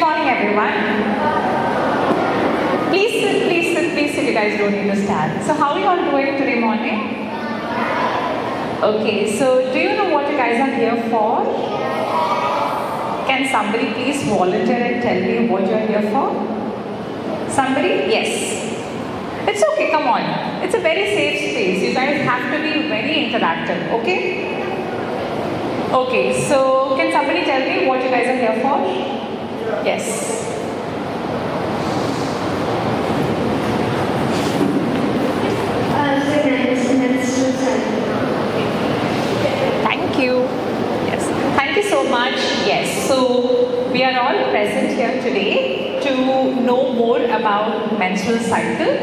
morning, everyone. Please sit, please sit, please sit. You guys don't need to stand. So how are you all doing today morning? Okay, so do you know what you guys are here for? Can somebody please volunteer and tell me what you are here for? Somebody? Yes. It's okay, come on. It's a very safe space. You guys have to be very interactive, okay? Okay, so can somebody tell me what you guys are here for? Yes. Thank you. Yes. Thank you so much. Yes. So we are all present here today to know more about menstrual cycle.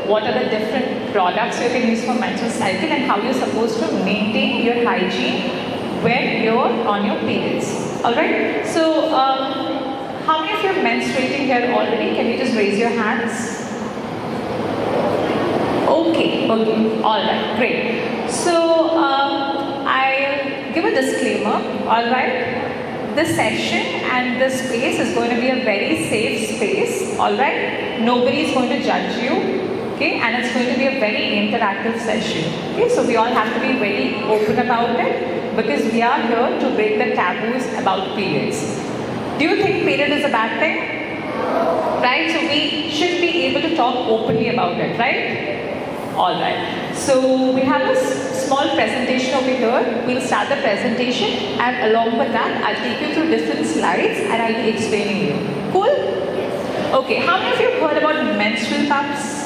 What are the different products you can use for menstrual cycle and how you're supposed to maintain your hygiene when you're on your periods. Alright, so how many of you are menstruating here already? Can you just raise your hands? Okay, alright, great. So I'll give a disclaimer, alright? This session and this space is going to be a very safe space, alright? Nobody is going to judge you. Okay, and it's going to be a very interactive session. Okay, so we all have to be very open about it because we are here to break the taboos about periods. Do you think period is a bad thing? Right, so we should be able to talk openly about it, right? Alright, so we have a small presentation over here. We'll start the presentation and along with that, I'll take you through different slides and I'll be explaining you. Cool? Okay, how many of you have heard about menstrual cups?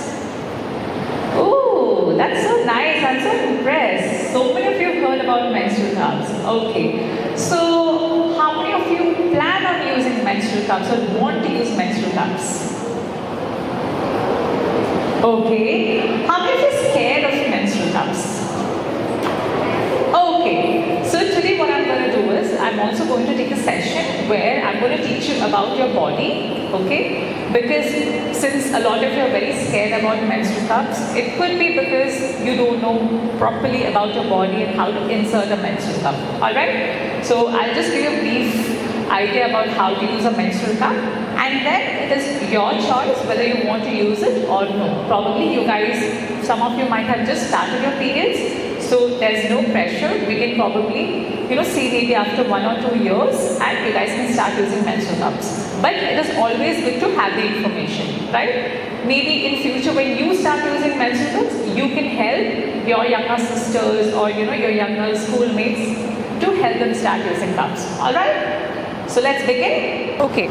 Oh, that's so nice. I'm so impressed. So many of you have heard about menstrual cups. Okay. So, how many of you plan on using menstrual cups or want to use menstrual cups? Okay. How many of you are scared of menstrual cups? Okay. So, today what I'm going to do is, I'm also going to take a session where I'm going to teach you about your body. Okay. Because since a lot of you are very scared about menstrual cups, it could be because you don't know properly about your body and how to insert a menstrual cup. Alright? So I'll just give you a brief idea about how to use a menstrual cup and then it is your choice whether you want to use it or no. Probably you guys, some of you might have just started your periods, so there's no pressure. We can probably, see maybe after 1 or 2 years and you guys can start using menstrual cups. But it is always good to have the information, right? Maybe in future when you start using menstrual cups, you can help your younger sisters or your younger schoolmates to help them start using cups. Alright? So let's begin. Okay.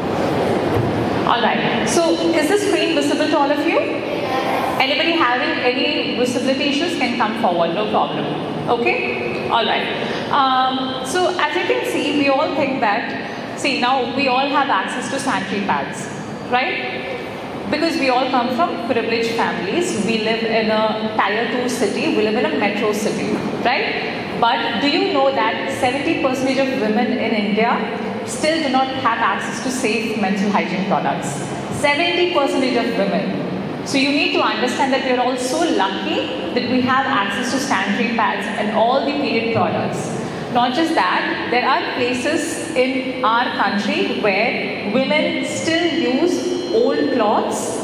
Alright. So is the screen visible to all of you? Anybody having any visibility issues can come forward, no problem. Okay? Alright. So as you can see, we all think that now we all have access to Sandry Pads, right? Because we all come from privileged families. We live in a tier 2 city, we live in a metro city, right? But do you know that 70% of women in India still do not have access to safe menstrual hygiene products? 70% of women. So you need to understand that we are all so lucky that we have access to Sandry Pads and all the period products. Not just that, there are places in our country where women still use old cloths,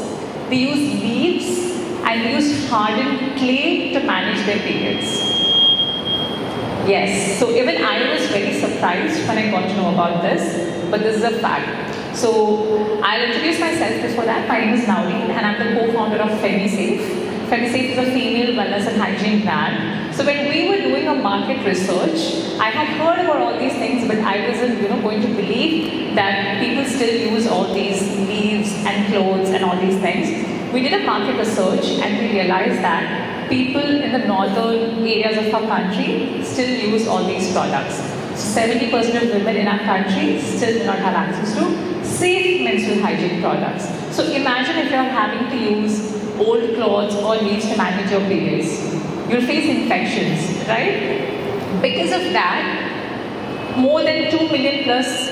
they use leaves and use hardened clay to manage their periods. Yes, so even I was very surprised when I got to know about this, but this is a fact. So I'll introduce myself before that. My name is Naureen and I'm the co-founder of FeFe. FeFe is a female wellness and hygiene brand. So when we were doing a market research, I had heard about all these things, but I wasn't going to believe that people still use all these leaves and clothes and all these things. We did a market research and we realized that people in the northern areas of our country still use all these products. 70% of women in our country still do not have access to safe menstrual hygiene products. So imagine if you are having to use old clothes or leaves to manage your periods. You'll face infections, right? Because of that, more than 2 million plus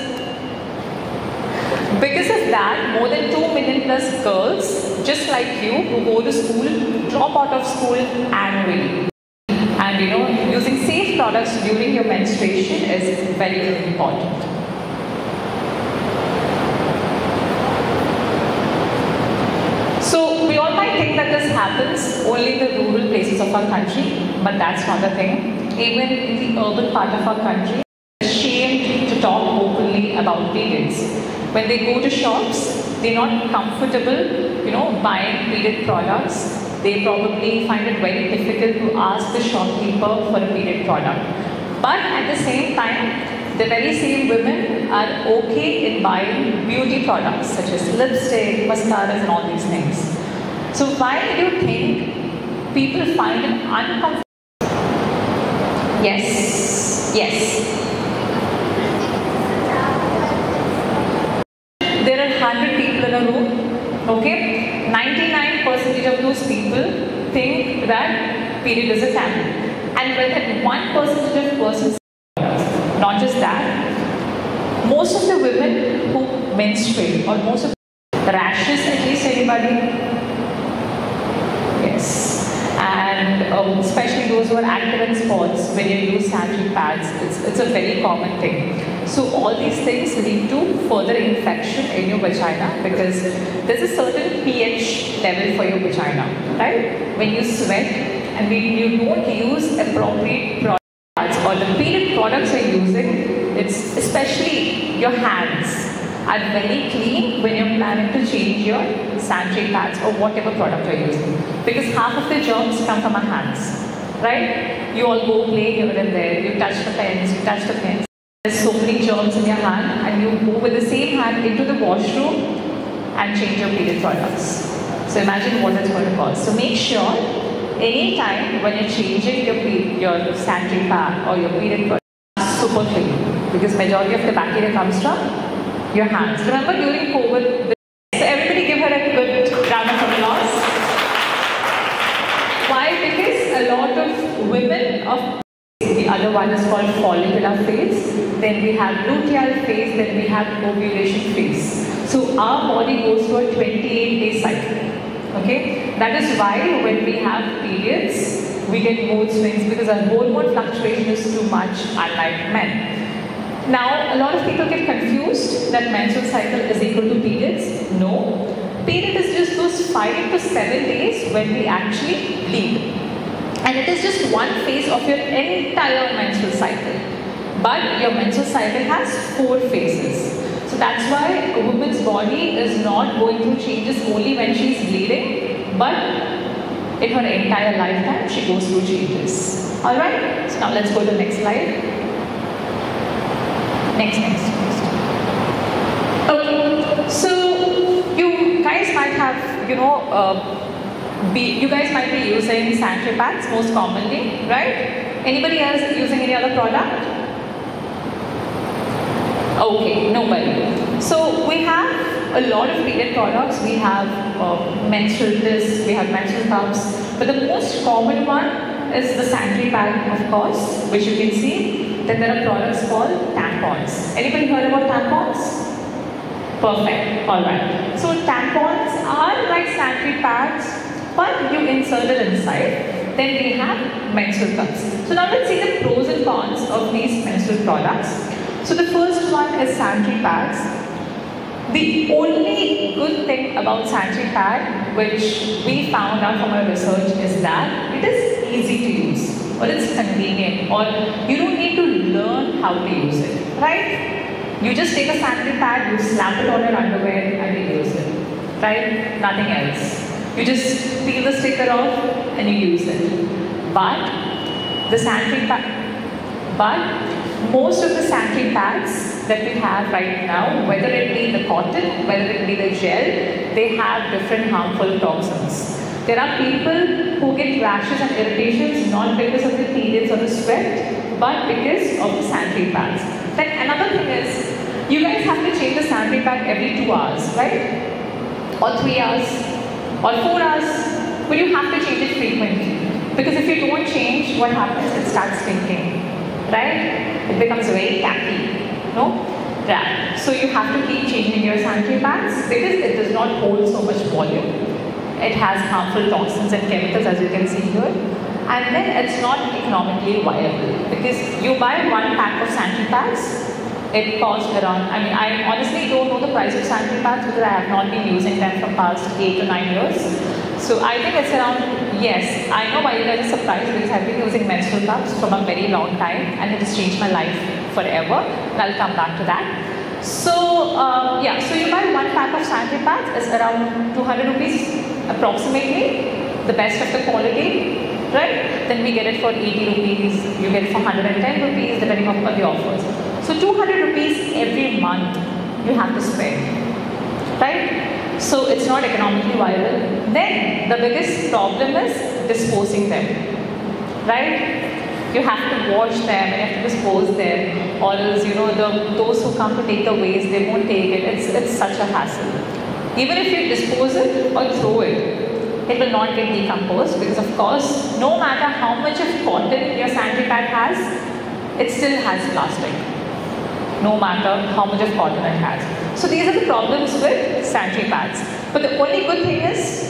girls, just like you, who go to school, drop out of school annually. And using safe products during your menstruation is very, very important. of our country, but that's not the thing. Even in the urban part of our country, ashamed to talk openly about periods. When they go to shops, they're not comfortable, buying period products. They probably find it very difficult to ask the shopkeeper for a period product. But at the same time, the very same women are okay in buying beauty products such as lipstick, mascaras and all these things. So why do you think people find it uncomfortable? Yes. There are 100 people in a room, okay? 99% of those people think that period is a taboo. And when that 1% of persons, not just that, most of the women who menstruate, or most of the rashes, at least anybody? Yes. And especially those who are active in sports, when you use Sandry Pads, it's a very common thing. So all these things lead to further infection in your vagina because there's a certain pH level for your vagina, right? When you sweat and when you don't use appropriate products or the period products you're using, it's especially your hands are very clean when you're planning to change your Sandry Pads or whatever product you're using. Because half of the germs come from our hands, right? You all go play here and there, you touch the pens, There's so many germs in your hand and you go with the same hand into the washroom and change your period products. So imagine what it's going to cause. So make sure anytime when you're changing your Sandry Pad or your period products, super clean. Because majority of the bacteria comes from your hands. Remember during COVID, so everybody give her a good round of applause. Why? Because a lot of women of the other one is called follicular phase, then we have luteal phase, then we have ovulation phase. So our body goes through a 28-day cycle. Okay? That is why when we have periods, we get mood swings because our hormone fluctuation is too much, unlike men. Now, a lot of people get confused that menstrual cycle is equal to periods. No. Period is just those 5 to 7 days when we actually bleed. And it is just one phase of your entire menstrual cycle. But your menstrual cycle has 4 phases. So that's why a woman's body is not going through changes only when she is bleeding, but in her entire lifetime she goes through changes. Alright? So now let's go to the next slide. Next. Okay, so you guys might have, you guys might be using Sandry Pads most commonly, right? Anybody else using any other product? Okay, nobody. So we have a lot of period products. We have menstrual discs, we have menstrual cups, but the most common one is the Sandry Pad, of course, which you can see. Then there are products called tampons. Anybody heard about tampons? Perfect. Alright. So tampons are like Sandry Pads, but you insert it inside. Then we have menstrual cups. So now let's see the pros and cons of these menstrual products. So the first one is Sandry Pads. The only good thing about Sandry Pad, which we found out from our research, is that it is easy to use, or it's convenient, or you don't need to learn how to use it, right? You just take a Sandry Pad, you slap it on your underwear and you use it, right? Nothing else. You just peel the sticker off and you use it. But the Sandry Pad, most of the Sandry Pads that we have right now, whether it be the cotton, whether it be the gel, they have different harmful toxins. There are people who get rashes and irritations not because of the periods or the sweat, but because of the Sandry Pads. Then another thing is, you guys have to change the Sandry Pad every 2 hours, right? Or 3 hours, or 4 hours, but you have to change it frequently. Because if you don't change, what happens? It starts stinking, right? It becomes very tacky, no? Yeah. So you have to keep changing your Sandry Pads because it does not hold so much volume. It has harmful toxins and chemicals, as you can see here. And then it's not economically viable because you buy 1 pack of Sandry Pads, it costs around, I honestly don't know the price of Sandry Pads because I have not been using them for past 8 to 9 years. So I think it's around Yes, I know why you guys are surprised because I've been using menstrual cups from a very long time and it has changed my life forever. And I'll come back to that. So, so you buy one pack of Sandry Pads, it's around 200 rupees approximately, the best of the quality, right? Then we get it for 80 rupees, you get it for 110 rupees depending on the offers. So 200 rupees every month you have to spend, right? So it's not economically viable. Then the biggest problem is disposing them, right? You have to wash them and you have to dispose them, or else those who come to take the waste, they won't take it. It's such a hassle. Even if you dispose it or throw it, it will not get decomposed because of course, no matter how much of cotton your Sandry pad has, it still has plastic. No matter how much of cotton it has. So these are the problems with Sandry pads. But the only good thing is,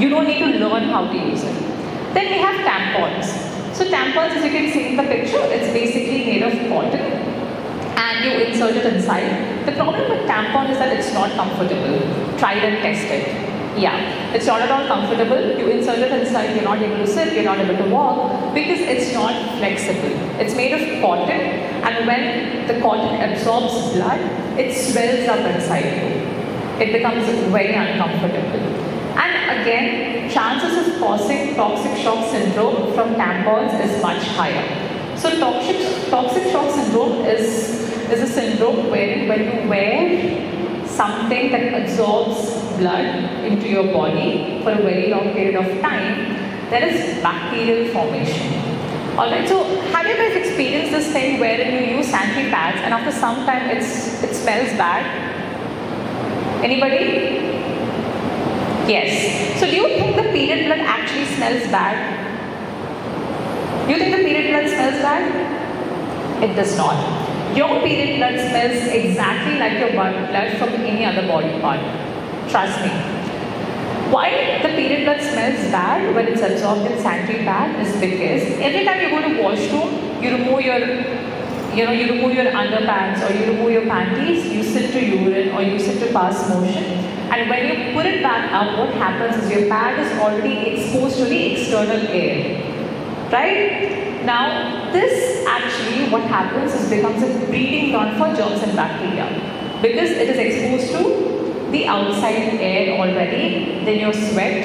you don't need to learn how to use it. Then we have tampons. So tampons, as you can see in the picture, it's basically made of cotton and you insert it inside. The problem with tampon is that it's not comfortable. Tried and tested. Yeah, it's not at all comfortable. You insert it inside, you're not able to sit, you're not able to walk because it's not flexible. It's made of cotton and when the cotton absorbs blood, it swells up inside you. It becomes very uncomfortable. And again, chances of causing toxic shock syndrome from tampons is much higher. So toxic shock syndrome is a syndrome where when you wear something that absorbs blood into your body for a very long period of time, there is bacterial formation. Alright, so have you guys experienced this thing wherein you use Sandry pads and after some time it smells bad? Anybody? Yes. So do you think the period blood actually smells bad? Do you think the period blood smells bad? It does not. Your period blood smells exactly like your blood from any other body part. Trust me. Why the period blood smells bad when it's absorbed in Sandry pad is because every time you go to washroom, you remove your underpants or you remove your panties, you sit to urine or you sit to pass motion. And when you put it back up, what happens is your pad is already exposed to the external air. Right? Now, this actually, what happens is becomes a breeding ground for germs and bacteria. Because it is exposed to the outside air already, then your sweat,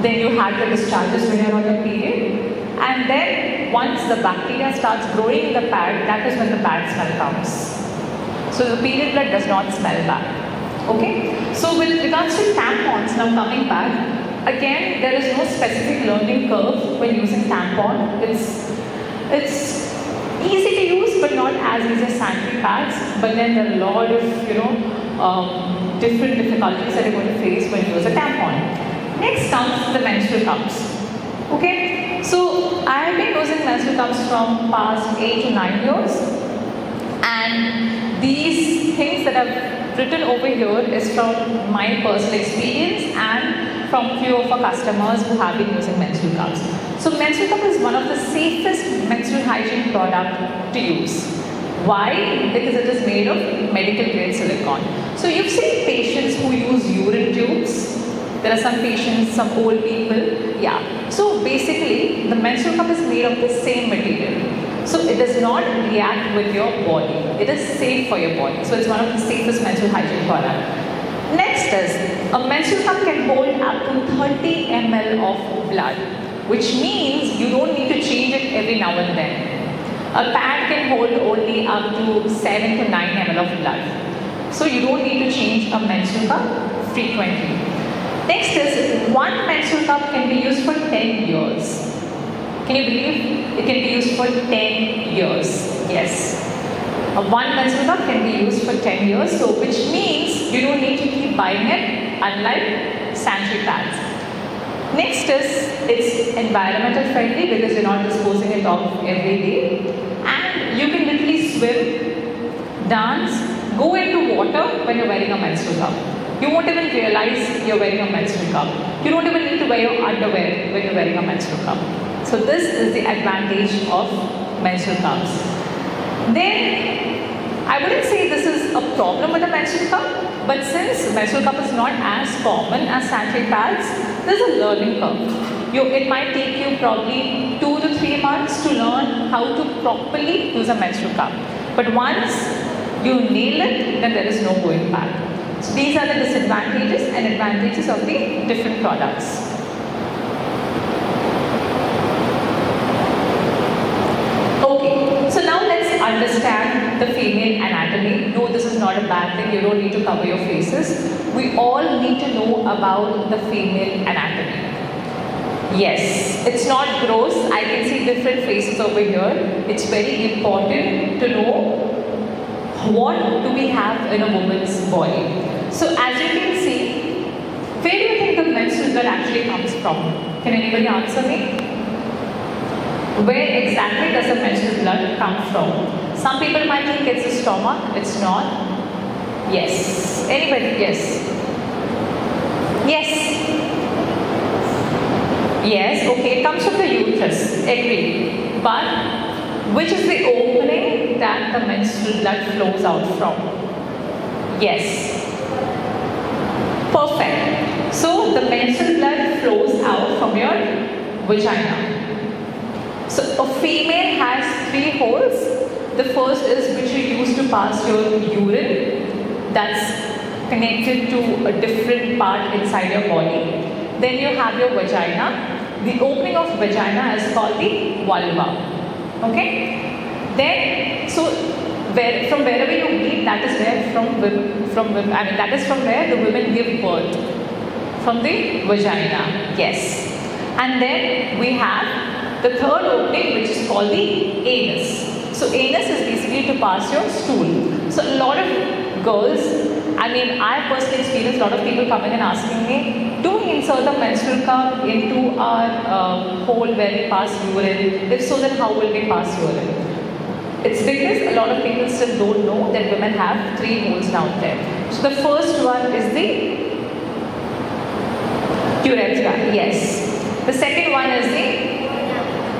then you have the discharges when you're on your period. And then, once the bacteria starts growing in the pad, that is when the bad smell comes. So, the period blood does not smell bad. Okay, so with regards to tampons, now coming back, again there is no specific learning curve when using tampon. It's easy to use but not as easy as Sandry pads, but then there are a lot of different difficulties that you're going to face when you use a tampon. Next comes the menstrual cups. Okay, so I have been using menstrual cups from past 8 to 9 years, and these things that I've written over here is from my personal experience and from few of our customers who have been using menstrual cups. So menstrual cup is one of the safest menstrual hygiene product to use. Why? Because it is made of medical grade silicone. So you've seen patients who use urine tubes. There are some patients, some old people. Yeah. So basically, the menstrual cup is made of the same material. So it does not react with your body. It is safe for your body. So it's one of the safest menstrual hygiene products. Next is, a menstrual cup can hold up to 30 ml of blood, which means you don't need to change it every now and then. A pad can hold only up to 7 to 9 ml of blood. So you don't need to change a menstrual cup frequently. Next is, one menstrual cup can be used for 10 years. Can you believe? It can be used for 10 years. Yes. One menstrual cup can be used for 10 years, so which means you don't need to keep buying it, unlike Sandry pads. Next is, it's environmental friendly because you're not disposing it off every day. And you can literally swim, dance, go into water when you're wearing a menstrual cup. You won't even realize you're wearing a menstrual cup. You don't even need to wear your underwear when you're wearing a menstrual cup. So this is the advantage of menstrual cups. Then, I wouldn't say this is a problem with a menstrual cup, but since menstrual cup is not as common as Sandry pads, there's a learning curve. It might take you probably 2 to 3 months to learn how to properly use a menstrual cup. But once you nail it, then there is no going back. So these are the disadvantages and advantages of the different products. Okay, so now let's understand the female anatomy. No, this is not a bad thing. You don't need to cover your faces. We all need to know about the female anatomy. Yes, it's not gross. I can see different faces over here. It's very important to know what do we have in a woman's body. So as you can see, where do you think the menstrual blood actually comes from? Can anybody answer me? Where exactly does the menstrual blood come from? Some people might think it's the stomach. It's not. Yes. Anybody? Yes. Yes. Yes. Okay. It comes from the uterus. Agree. But which is the opening that the menstrual blood flows out from? Yes. Perfect. So the menstrual blood flows out from your vagina. So a female has 3 holes. The first is which you use to pass your urine. That's connected to a different part inside your body. Then you have your vagina. The opening of vagina is called the vulva. Okay? Then, so from wherever you bleed, that is where that is from where the women give birth. From the vagina. Yes. And then we have the third opening, which is called the anus. So anus is basically to pass your stool. So a lot of girls, I personally experienced a lot of people coming and asking me, do we insert the menstrual cup into our hole where we pass urine? If so, then how will we pass urine? It's because a lot of people still don't know that women have 3 holes down there. So the first one is the urethra, yes. The second one is the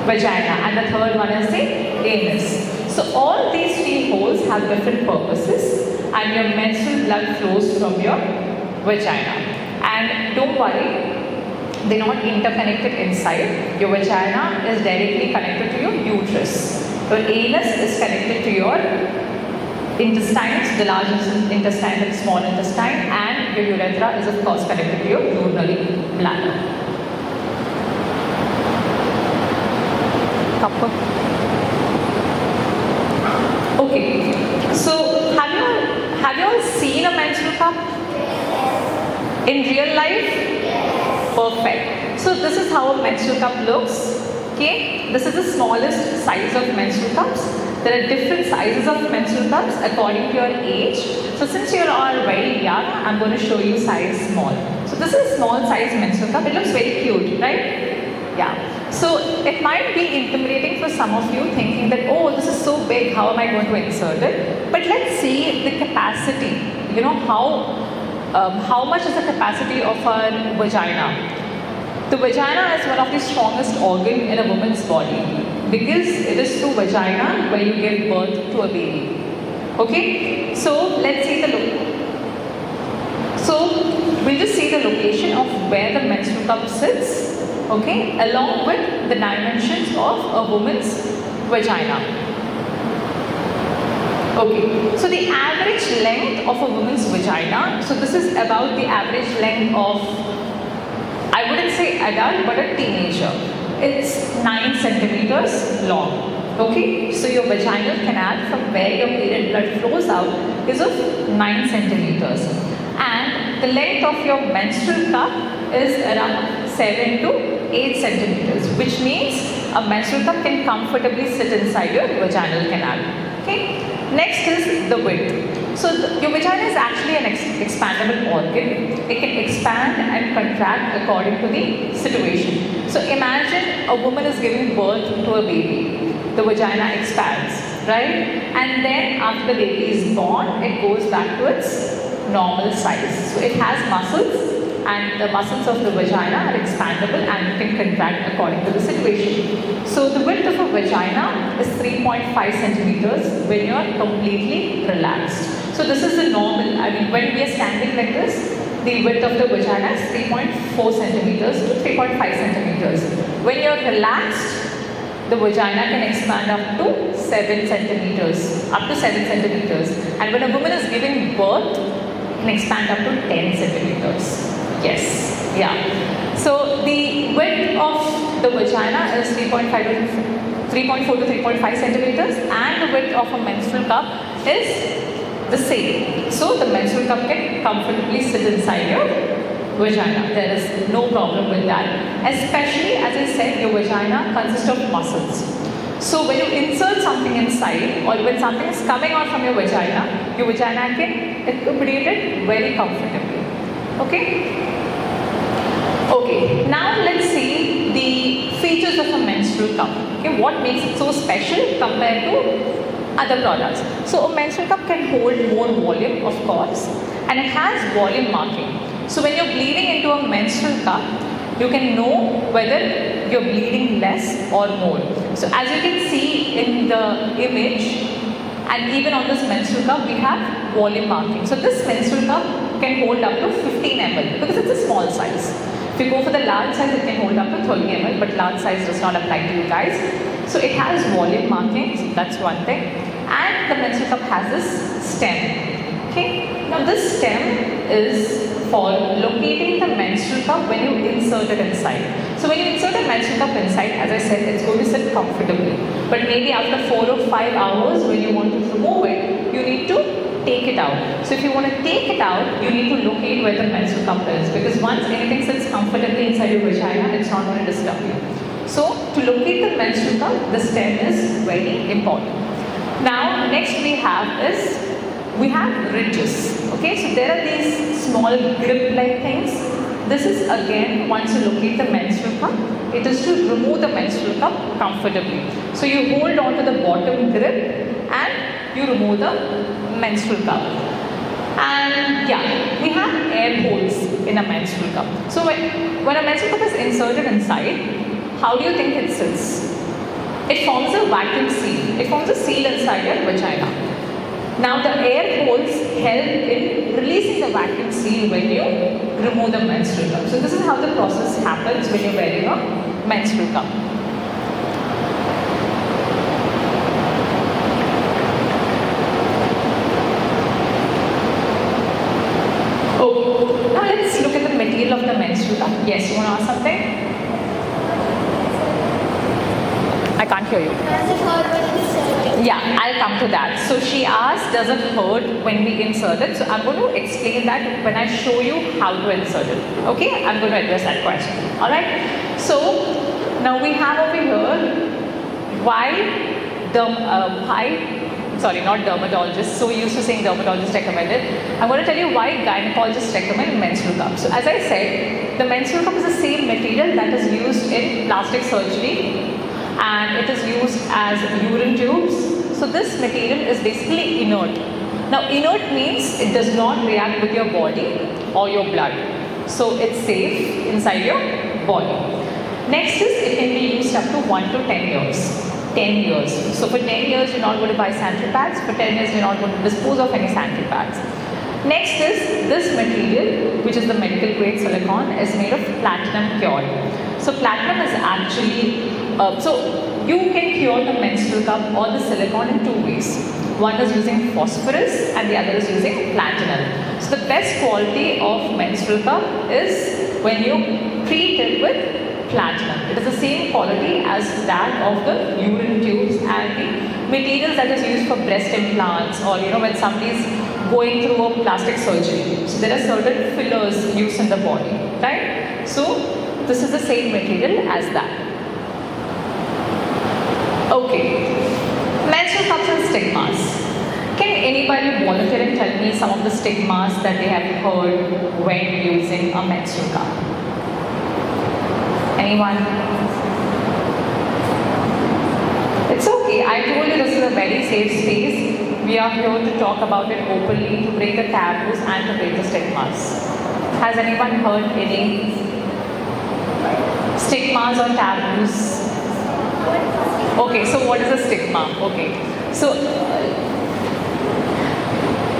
vagina, and the third one is the anus. So all these 3 holes have different purposes, and your menstrual blood flows from your vagina. And don't worry, they're not interconnected inside. Your vagina is directly connected to your uterus. Your anus is connected to your intestines, the large intestine and small intestine, and your urethra is of course connected to your urinary bladder. Okay, so have you all seen a menstrual cup in real life? Perfect. So this is how a menstrual cup looks. Okay, this is the smallest size of menstrual cups. There are different sizes of menstrual cups according to your age. So since you are all very young, I'm going to show you size small. So this is a small size menstrual cup. It looks very cute, right? Yeah. So it might be intimidating for some of you, thinking that, oh, this is so big, how am I going to insert it? But let's see the capacity. You know, how much is the capacity of our vagina? The vagina is one of the strongest organ in a woman's body because it is through vagina where you give birth to a baby. Okay? So let's see the look. So we'll just see the location of where the menstrual cup sits. Okay? Along with the dimensions of a woman's vagina. Okay, so the average length of a woman's vagina, so this is about the average length of, I wouldn't say adult, but a teenager. It's 9 centimeters long. Okay, so your vaginal canal from where your period blood flows out is of 9 centimeters. And the length of your menstrual cup is around 7 to 8 centimeters, which means a menstrual cup can comfortably sit inside your vaginal canal. Okay. Next is the width. So your vagina is actually an expandable organ. It can expand and contract according to the situation. So imagine a woman is giving birth to a baby. The vagina expands, right? And then after the baby is born, it goes back to its normal size. So it has muscles, and the muscles of the vagina are expandable and it can contract according to the situation. So the width of a vagina is 3.5 centimeters when you are completely relaxed. So this is the normal, when we are standing like this, the width of the vagina is 3.4 centimeters to 3.5 centimeters. When you're relaxed, the vagina can expand up to 7 centimeters, and when a woman is giving birth, it can expand up to 10 centimeters. Yes, yeah. So the width of the vagina is 3.4 to 3.5 centimeters, and the width of a menstrual cup is the same. So the menstrual cup can comfortably sit inside your vagina. There is no problem with that. Especially, as I said, your vagina consists of muscles. So when you insert something inside, or when something is coming out from your vagina can accommodate it very comfortably. Okay? Okay, now let's see the features of a menstrual cup. Okay, what makes it so special compared to other products? So a menstrual cup can hold more volume, of course, and it has volume marking. So when you're bleeding into a menstrual cup, you can know whether you're bleeding less or more. So as you can see in the image, and even on this menstrual cup, we have volume marking. So this menstrual cup can hold up to 15 ml because it's a small size. If you go for the large size, it can hold up to 30 ml, but large size does not apply to you guys. So it has volume markings, that's one thing. And the menstrual cup has this stem. Okay. Now this stem is for locating the menstrual cup when you insert it inside. So when you insert a menstrual cup inside, as I said, it's going to sit comfortably. But maybe after 4 or 5 hours, when you want to remove it, you need to take it out. So if you want to take it out, you need to locate where the menstrual cup is, because once anything sits comfortably inside your vagina, it's not going to disturb you. So to locate the menstrual cup, the stem is very important. Now next we have ridges. Okay, so there are these small grip-like things. This is again, once you locate the menstrual cup, it is to remove the menstrual cup comfortably. So you hold on to the bottom grip and you remove the menstrual cup. And yeah, we have air holes in a menstrual cup. So when a menstrual cup is inserted inside, how do you think it sits? It forms a vacuum seal. It forms a seal inside your vagina. Now the air holes help in releasing the vacuum seal when you remove the menstrual cup. So this is how the process happens when you're wearing a menstrual cup. Now let's look at the material of the menstrual cup. Yes, you want to ask something? I can't hear you. Does it hurt when inserted? Yeah, I'll come to that. So she asked, does it hurt when we insert it? So I'm going to explain that when I show you how to insert it. Okay, I'm going to address that question. Alright. So now we have over here not dermatologists, so used to saying dermatologist recommended. I'm going to tell you why gynecologists recommend menstrual cup. So as I said, the menstrual cup is the same material that is used in plastic surgery, and it is used as urine tubes. So this material is basically inert. Now inert means it does not react with your body or your blood. So it's safe inside your body. Next is it can be used up to 1 to 10 years. 10 years. So for 10 years you're not going to buy Sandry Pads. For 10 years you're not going to dispose of any Sandry Pads. Next is this material, which is the medical grade silicone, is made of platinum cured. So platinum is actually, so you can cure the menstrual cup or the silicone in 2 ways. One is using phosphorus and the other is using platinum. So the best quality of menstrual cup is when you treat it with platinum. It is the same quality as that of the urine tubes and the materials that is used for breast implants, or when somebody is going through a plastic surgery. So there are certain fillers used in the body, right? So this is the same material as that. Okay, menstrual cups and stigmas. Can anybody volunteer and tell me some of the stigmas that they have heard when using a menstrual cup? Anyone? It's okay. I told you this is a very safe space. We are here to talk about it openly, to break the taboos and to break the stigmas. Has anyone heard any stigmas or taboos? Okay, so what is a stigma? Okay, so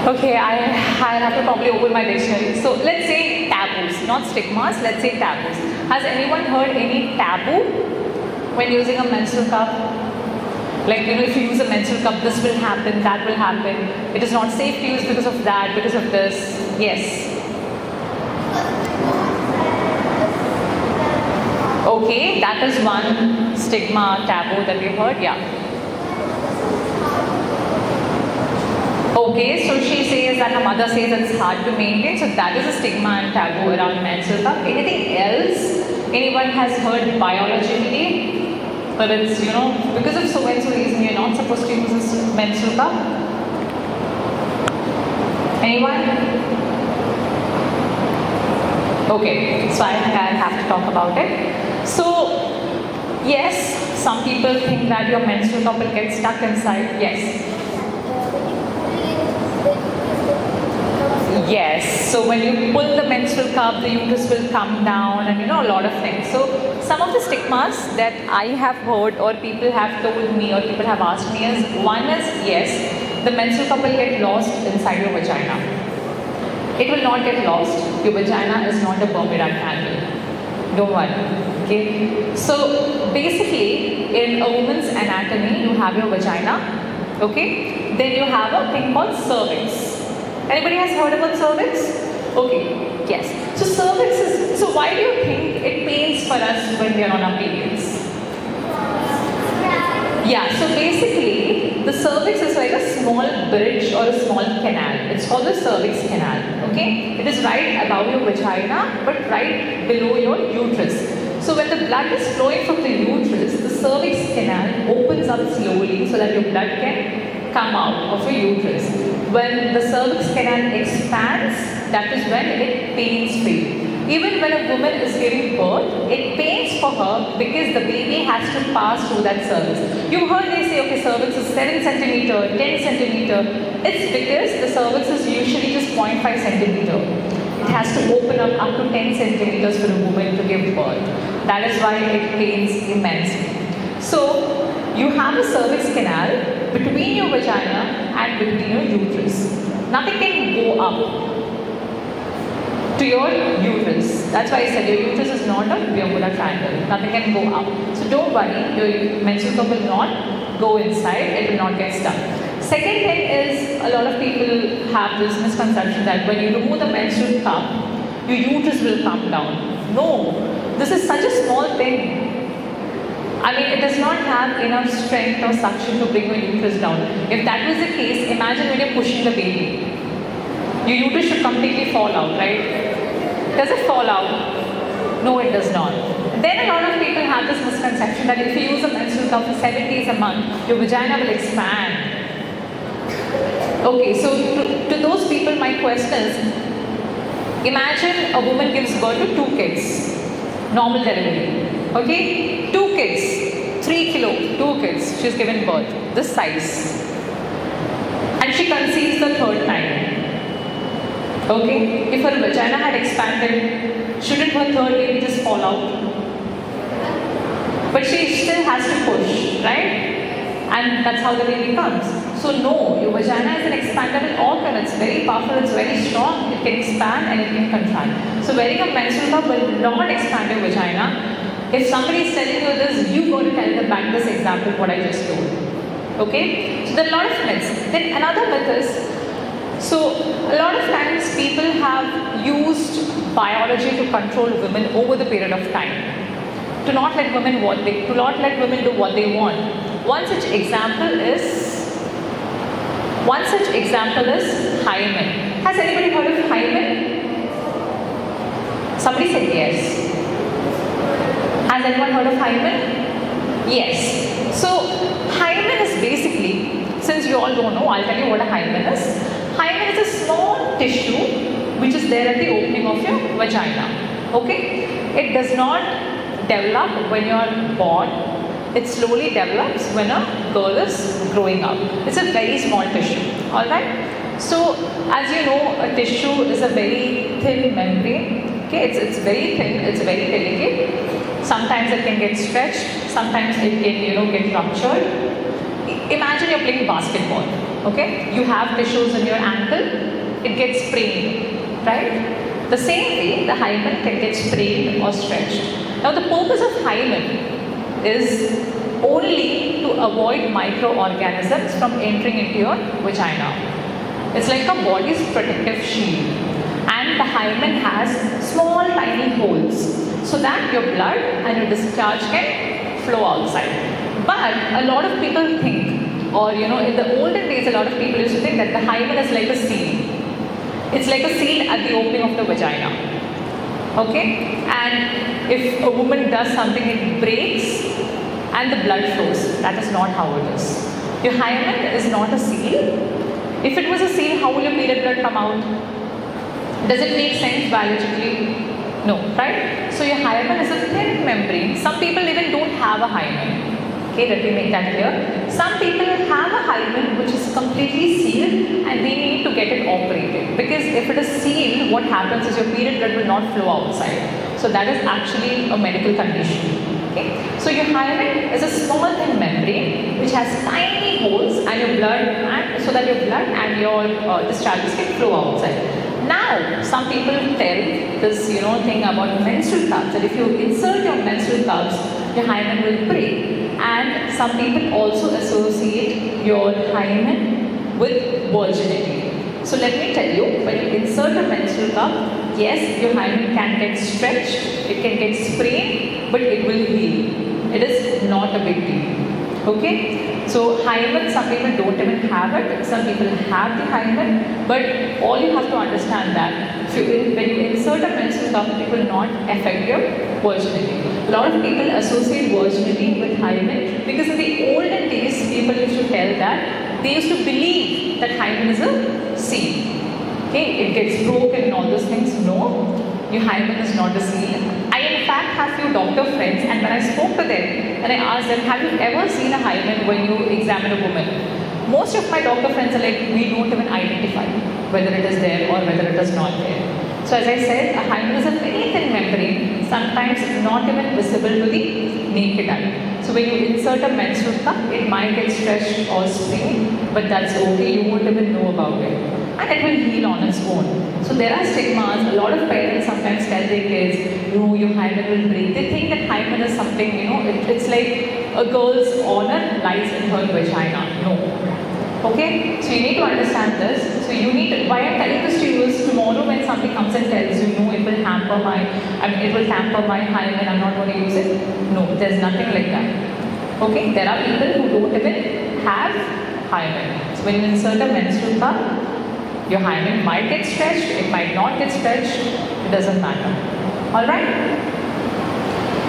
okay, I have to probably open my dictionary. So let's say taboos, not stigmas, let's say taboos. Has anyone heard any taboo when using a menstrual cup? Like, if you use a menstrual cup, this will happen, that will happen. It is not safe to use because of that, because of this. Yes. Okay, that is one stigma, taboo that we heard, yeah. Okay, so she says that her mother says it's hard to maintain, so that is a stigma and taboo around menstrual cup. Anything else? Anyone has heard biologically? But it's, because of so and so reason, you're not supposed to use this menstrual cup? Anyone? Okay, so I think I'll have to talk about it. So, yes, some people think that your menstrual cup will get stuck inside. Yes. Yes, so when you pull the menstrual cup, the uterus will come down and a lot of things. So some of the stigmas that I have heard or people have told me or people have asked me is, one is, yes, the menstrual cup will get lost inside your vagina. It will not get lost. Your vagina is not a Bermuda Triangle. Don't worry. Okay. So basically, in a woman's anatomy, you have your vagina. Okay. Then you have a thing called cervix. Anybody has heard about cervix? Okay, yes. So cervix is, so why do you think it pains for us when we are on our periods? Yeah, so basically the cervix is like a small bridge or a small canal. It's called the cervix canal, okay? It is right above your vagina but right below your uterus. So when the blood is flowing from the uterus, the cervix canal opens up slowly so that your blood can come out of your uterus. When the cervix canal expands, that is when it pains for you. Even when a woman is giving birth, it pains for her because the baby has to pass through that cervix. You've heard they say, okay, cervix is 7 centimeter, 10 centimeter. It's because the cervix is usually just 0.5 centimeter. It has to open up to 10 centimeters for a woman to give birth. That is why it pains immensely. So, you have a cervix canal between your vagina and between your uterus. Nothing can go up to your uterus. That's why I said your uterus is not a Bermuda Triangle. Nothing can go up. So don't worry, your menstrual cup will not go inside, it will not get stuck. Second thing is, a lot of people have this misconception that when you remove the menstrual cup, your uterus will come down. No, this is such a small thing. I mean, it does not have enough strength or suction to bring your uterus down. If that was the case, imagine when you're pushing the baby. Your uterus should completely fall out, right? Does it fall out? No, it does not. Then a lot of people have this misconception that if you use a menstrual cup for 7 days a month, your vagina will expand. Okay, so to those people, my question is, imagine a woman gives birth to 2 kids, normal delivery. Okay, 2 kids, 3 kilo, 2 kids, she's given birth, this size. And she conceives the 3rd time. Okay, if her vagina had expanded, shouldn't her 3rd baby just fall out? But she still has to push, right? And that's how the baby comes. So no, your vagina is an expandable organ. It's very powerful, it's very strong. It can expand and it can contract. So wearing a menstrual cup will not expand your vagina. If somebody is telling you this, you go to tell them back this example what I just told. Okay? So there are a lot of myths. Then another myth is, so a lot of times people have used biology to control women over the period of time. To not let women do what they want. One such example is hymen. Has anybody heard of hymen? Somebody said yes. Has anyone heard of hymen? Yes. So hymen is basically, since you all don't know, I'll tell you what a hymen is. Hymen is a small tissue which is there at the opening of your vagina. Okay? It does not develop when you are born. It slowly develops when a girl is growing up. It's a very small tissue. Alright? So, as you know, a tissue is a very thin membrane. Okay? It's very thin, it's very delicate. Sometimes it can get stretched, sometimes it can, get ruptured. Imagine you're playing basketball. Okay? You have tissues in your ankle, it gets sprained. Right? The same way, the hymen can get sprained or stretched. Now, the purpose of hymen is only to avoid microorganisms from entering into your vagina. It's like a body's protective shield, and the hymen has small tiny holes so that your blood and your discharge can flow outside. But a lot of people think, or in the olden days, a lot of people used to think that the hymen is like a seal. It's like a seal at the opening of the vagina. Okay? And if a woman does something, it breaks and the blood flows. That is not how it is. Your hymen is not a seal. If it was a seal, how will your period blood come out? Does it make sense biologically? No, right? So your hymen is a thin membrane. Some people even don't have a hymen. Okay, let me make that clear. Some people have a hymen which is completely sealed and they need to get it operated. Because if it is sealed, what happens is your period blood will not flow outside. So that is actually a medical condition. Okay? So your hymen is a small thin membrane which has tiny holes and your blood, and so that your blood and your discharges can flow outside. Now, some people tell this thing about menstrual cups, that if you insert your menstrual cups, your hymen will break. And some people also associate your hymen with virginity. So let me tell you, when you insert a menstrual cup, yes, your hymen can get stretched, it can get sprained, but it will heal. It is not a big deal. Okay? So hymen, some people don't even have it, some people have the hymen, but all you have to understand that when you insert a menstrual cup, it will not affect your virginity. A lot of people associate virginity with hymen because in the olden days, people used to tell that they used to believe that hymen is a seal. Okay, it gets broken and all those things. No, your hymen is not a seal. I in fact have few doctor friends, and when I spoke to them and I asked them, have you ever seen a hymen when you examine a woman? Most of my doctor friends are like, we don't even identify whether it is there or whether it is not there. So as I said, a hymen is a very thin membrane, sometimes not even visible to the naked eye. So when you insert a menstrual cup, it might get stretched or sprained, but that's okay, you won't even know about it. And it will heal on its own. So there are stigmas. A lot of parents sometimes tell their kids, no, your hymen will break. They think that hymen is something, it's like a girl's honor lies in her vagina. No. Okay? So you need to understand this. So you need to, why I'm telling this to you is tomorrow when somebody comes and tells you, no, it will tamper my hymen, I'm not going to use it. No, there's nothing like that. Okay? There are people who don't even have hymen. So when you insert a menstrual cup, your hymen might get stretched, it might not get stretched, it doesn't matter. Alright?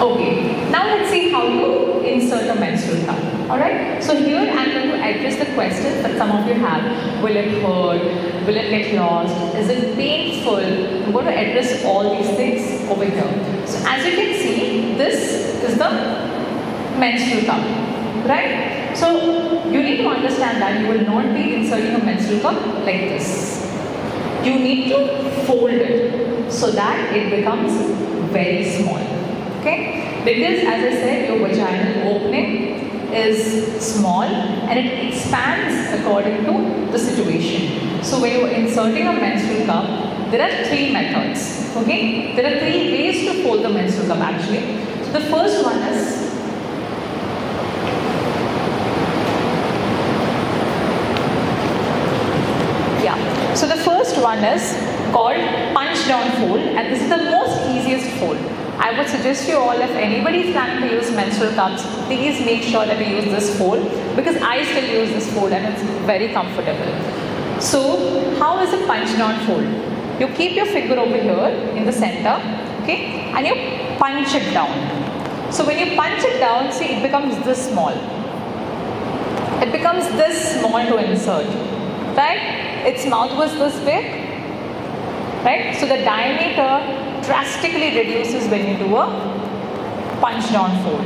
Okay, now let's see how to insert a menstrual cup. Alright? So here I'm going to address the questions that some of you have. Will it hurt? Will it get lost? Is it painful? I'm going to address all these things over here. So as you can see, this is the menstrual cup. Right? So you need to understand that you will not be inserting a menstrual cup like this. You need to fold it so that it becomes very small. Okay? Because as I said, your vaginal opening is small and it expands according to the situation. So when you are inserting a menstrual cup, there are three methods. Okay? There are three ways to fold the menstrual cup actually. So the first one is So the first one is called punch down fold, and this is the most easiest fold. I would suggest you all, if anybody is planning to use menstrual cups, please make sure that you use this fold, because I still use this fold and it's very comfortable. So how is a punch down fold? You keep your finger over here in the center, okay, and you punch it down. So when you punch it down, see, it becomes this small. It becomes this small to insert, right? Its mouth was this big, right? So the diameter drastically reduces when you do a punch down fold.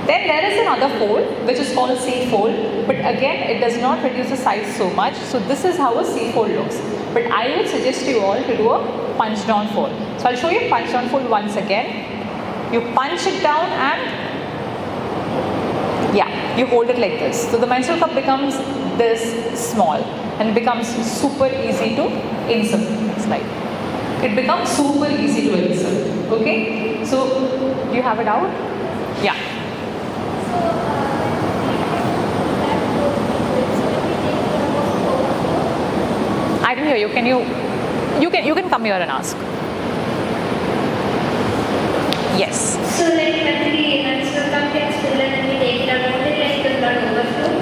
Then there is another fold which is called C fold, but again it does not reduce the size so much. So this is how a C fold looks. But I would suggest you all to do a punch down fold. So I'll show you punch down fold once again. You punch it down and you hold it like this. So the menstrual cup becomes this small and it becomes super easy to insert. It's like, it becomes super easy to insert. Okay, so do you have it out? Yeah. I didn't hear you. Can you can come here and ask. Yes. So like when the menstrual cup gets filled and we take it out, would it like the blood overflow?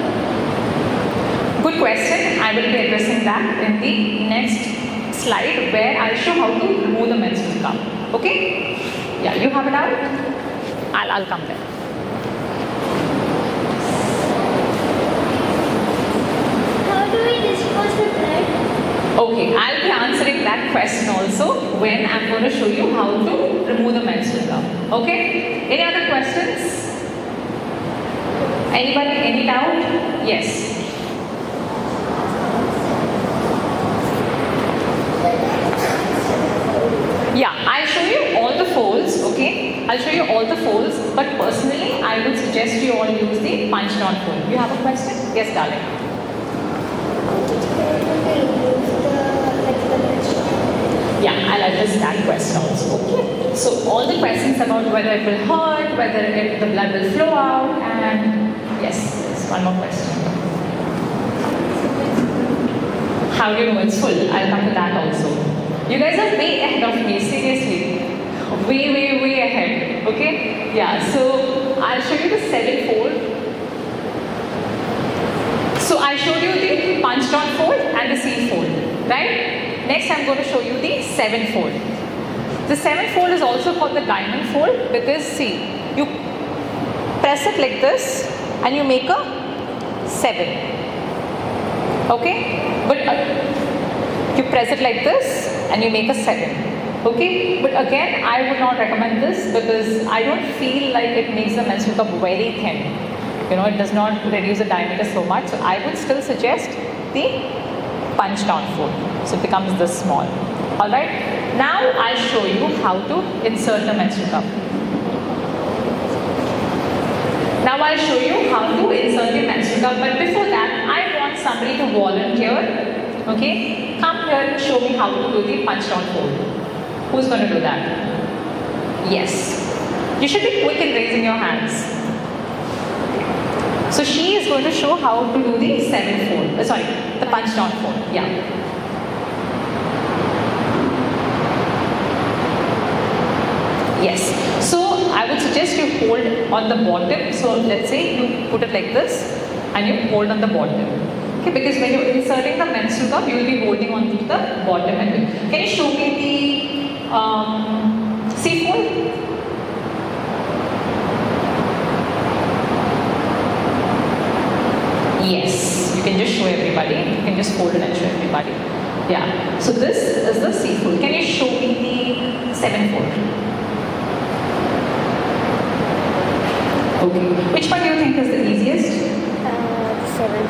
Good question. I will be addressing that in the next slide where I'll show how to remove the menstrual cup. Okay? Yeah, you have it out? I'll come there. How do we dispose the blood? Okay, I'll be answering that question also when I'm going to show you how to remove the menstrual cup. Okay? Any other questions? Anybody? Any doubt? Yes. Yeah, I'll show you all the folds, okay? I'll show you all the folds, but personally, I would suggest you all use the punched on fold. You have a question? Yes, darling. Yeah, I'll address that question also, okay? So, all the questions about whether it will hurt, whether the blood will flow out, and yes, there's one more question. How do you know it's full? I'll come to that also. You guys are way ahead of me, seriously. Way ahead, okay? Yeah, so I'll show you the 7-fold. So I showed you the punched on fold and the C fold, right? Next I'm going to show you the 7-fold. The 7-fold is also called the diamond fold because see, you press it like this and you make a 7, okay? But you press it like this and you make a 7, okay? But again, I would not recommend this because I don't feel like it makes the menstrual cup very thin. You know, it does not reduce the diameter so much. So I would still suggest the punch down fold. So it becomes this small. Alright, now I'll show you how to insert the menstrual cup. Now I'll show you how to insert the menstrual cup, but before that, I want somebody to volunteer. Okay, come here and show me how to do the punch down fold. Who's going to do that? Yes. You should be quick in raising your hands. So she is going to show how to do the 7-fold. Sorry, the punch down fold. Yeah. Yes. So I would suggest you hold on the bottom. So let's say you put it like this and you hold on the bottom. Okay, because when you're inserting the menstrual cup, you will be holding on to the bottom end. Can you show me the C-fold? Yes, you can just show everybody. You can just hold it and show everybody. Yeah. So this is the C-fold. Can you show me the 7-fold? Okay. Which one do you think is the easiest? 7.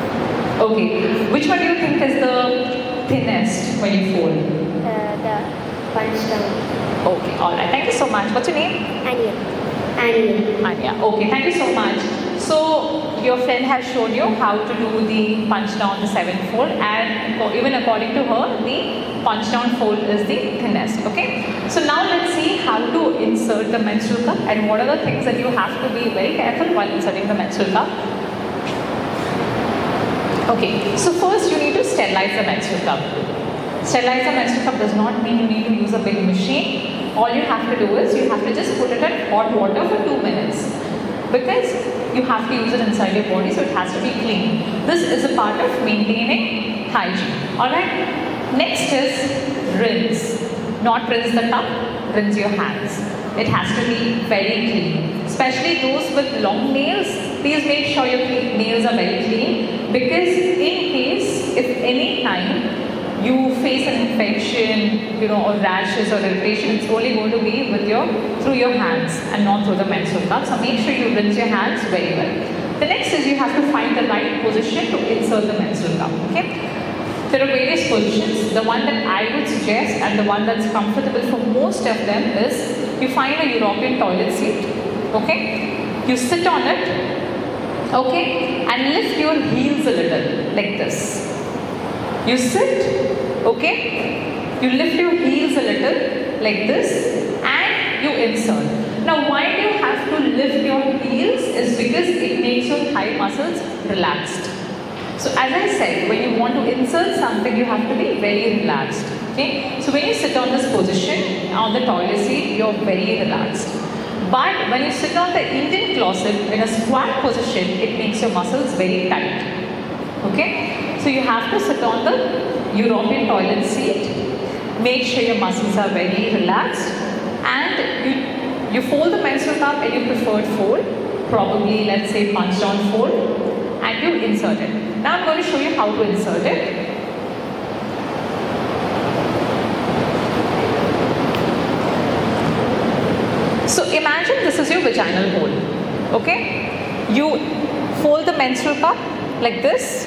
Okay. Which one do you think is the thinnest when you fold? The punch down. Okay. All right. Thank you so much. What's your name? Anya. Anya. Okay. Thank you so much. So your friend has shown you how to do the punch down the 7-fold, and even according to her, the punch down fold is the thinnest. Okay. So now let's see how to insert the menstrual cup and what are the things that you have to be very careful while inserting the menstrual cup. Okay, so first you need to sterilize the menstrual cup. Sterilize the menstrual cup does not mean you need to use a big machine. All you have to do is you have to just put it in hot water for 2 minutes because you have to use it inside your body, so it has to be clean. This is a part of maintaining hygiene. Alright, next is rinse. Not rinse the cup, rinse your hands. It has to be very clean. Especially those with long nails, please make sure your nails are very clean because in case, if any time you face an infection, or rashes or irritation, it's only going to be through your hands and not through the menstrual cup. So make sure you rinse your hands very well. The next is you have to find the right position to insert the menstrual cup. Okay. There are various positions. The one that I would suggest and the one that's comfortable for most of them is you find a European toilet seat. Okay. You sit on it. Okay. And lift your heels a little like this. You sit, okay, You lift your heels a little like this and you insert. Now why do you have to lift your heels is because it makes your thigh muscles relaxed. So as I said, when you want to insert something, you have to be very relaxed. Okay? So when you sit on this position on the toilet seat, you're very relaxed. But when you sit on the Indian closet in a squat position, it makes your muscles very tight. Okay? So you have to sit on the European toilet seat. Make sure your muscles are very relaxed, and you fold the menstrual cup in your preferred fold, probably let's say punch down fold, and you insert it. Now I'm going to show you how to insert it. So imagine this is your vaginal hole, okay? You fold the menstrual cup like this.